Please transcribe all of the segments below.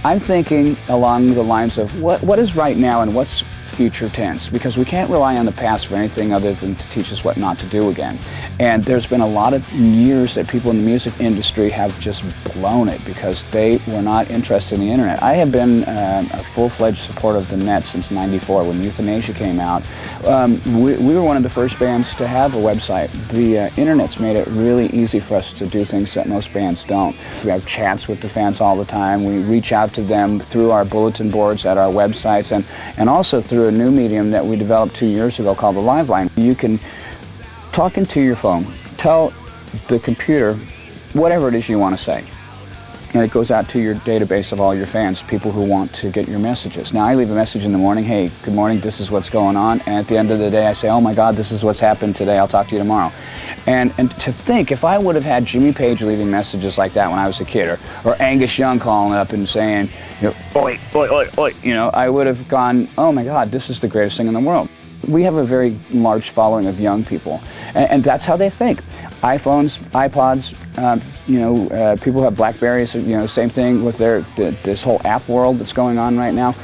I'm thinking along the lines of what is right now and what's future tense, because we can't rely on the past for anything other than to teach us what not to do again. And there's been a lot of years that people in the music industry have just blown it because they were not interested in the internet. I have been a full-fledged supporter of the net since '94 when Euthanasia came out. We were one of the first bands to have a website. The internet's made it really easy for us to do things that most bands don't. We have chats with the fans all the time. We reach out to them through our bulletin boards at our websites and also through a new medium that we developed 2 years ago called the Live Line. You can talk into your phone, tell the computer whatever it is you want to say, and it goes out to your database of all your fans, people who want to get your messages. Now, I leave a message in the morning, hey, good morning, this is what's going on, and at the end of the day I say, oh my God, this is what's happened today, I'll talk to you tomorrow. And to think, if I would have had Jimmy Page leaving messages like that when I was a kid, or Angus Young calling up and saying, you know, oi, oi, oi, oi, you know, I would have gone, oh my God, this is the greatest thing in the world. We have a very large following of young people, and that's how they think. iPhones, iPods, people who have Blackberries, you know, same thing with this whole app world that's going on right now.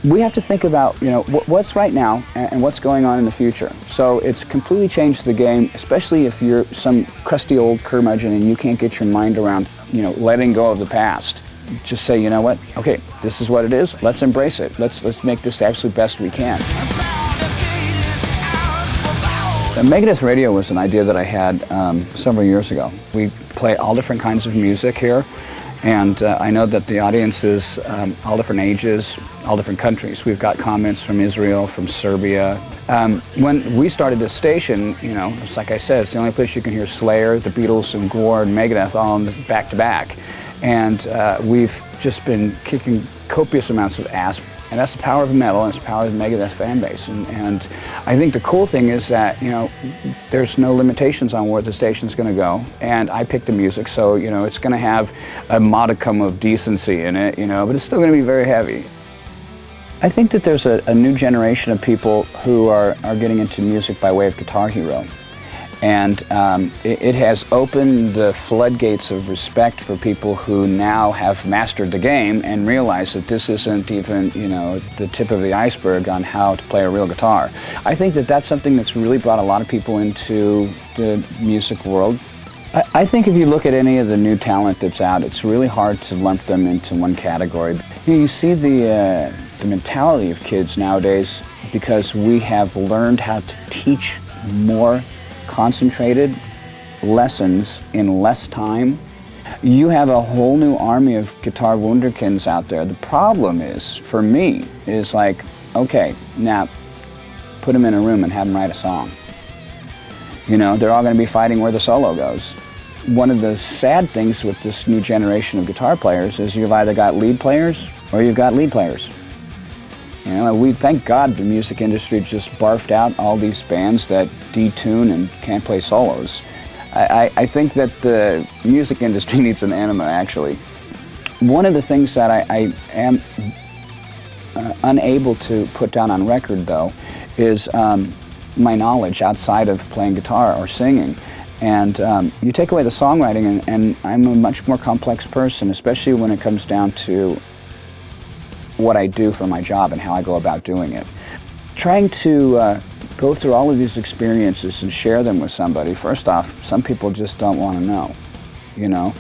We have to think about, you know, what's right now and what's going on in the future. So it's completely changed the game, especially if you're some crusty old curmudgeon and you can't get your mind around, you know, letting go of the past. Just say, you know what, okay, this is what it is, let's embrace it. Let's make this the absolute best we can. Megadeth Radio was an idea that I had several years ago. We play all different kinds of music here, and I know that the audience is all different ages, all different countries. We've got comments from Israel, from Serbia. When we started this station, you know, it's like I said, it's the only place you can hear Slayer, the Beatles, and Gore, and Megadeth all back to back. And we've just been kicking copious amounts of ass. And that's the power of metal, and it's the power of the Megadeth fan base. And I think the cool thing is that, you know, there's no limitations on where the station's going to go. And I pick the music, so, you know, it's going to have a modicum of decency in it, you know, but it's still going to be very heavy. I think that there's a new generation of people who are getting into music by way of Guitar Hero. And it has opened the floodgates of respect for people who now have mastered the game and realize that this isn't even, you know, the tip of the iceberg on how to play a real guitar. I think that that's something that's really brought a lot of people into the music world. I think if you look at any of the new talent that's out, it's really hard to lump them into one category. You see the mentality of kids nowadays, because we have learned how to teach more concentrated lessons in less time. You have a whole new army of guitar wunderkinds out there. The problem is, for me, is like, okay, now put them in a room and have them write a song. You know, they're all going to be fighting where the solo goes. One of the sad things with this new generation of guitar players is you've either got lead players or you've got lead players. You know, we thank God the music industry just barfed out all these bands that detune and can't play solos. I think that the music industry needs an enema, actually. One of the things that I am unable to put down on record, though, is my knowledge outside of playing guitar or singing. And you take away the songwriting, and I'm a much more complex person, especially when it comes down to what I do for my job and how I go about doing it. Trying to go through all of these experiences and share them with somebody, first off, some people just don't want to know, you know.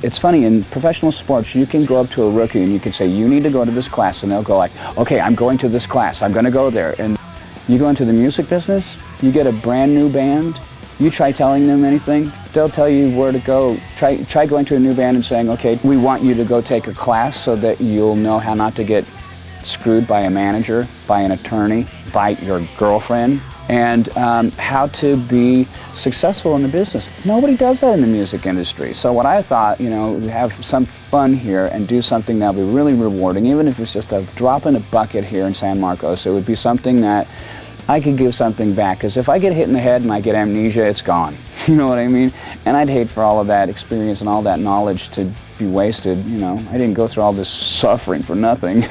It's funny, in professional sports, you can go up to a rookie and you can say, you need to go to this class, and they'll go like, okay, I'm going to this class, I'm going to go there. And you go into the music business, you get a brand new band, you try telling them anything, they'll tell you where to go. Try going to a new band and saying, okay, we want you to go take a class so that you'll know how not to get screwed by a manager, by an attorney, by your girlfriend, and how to be successful in the business. Nobody does that in the music industry. So what I thought, you know, have some fun here and do something that'll be really rewarding, even if it's just a drop in a bucket here in San Marcos. It would be something that I could give something back, because if I get hit in the head and I get amnesia, it's gone. You know what I mean? And I'd hate for all of that experience and all that knowledge to be wasted, you know. I didn't go through all this suffering for nothing.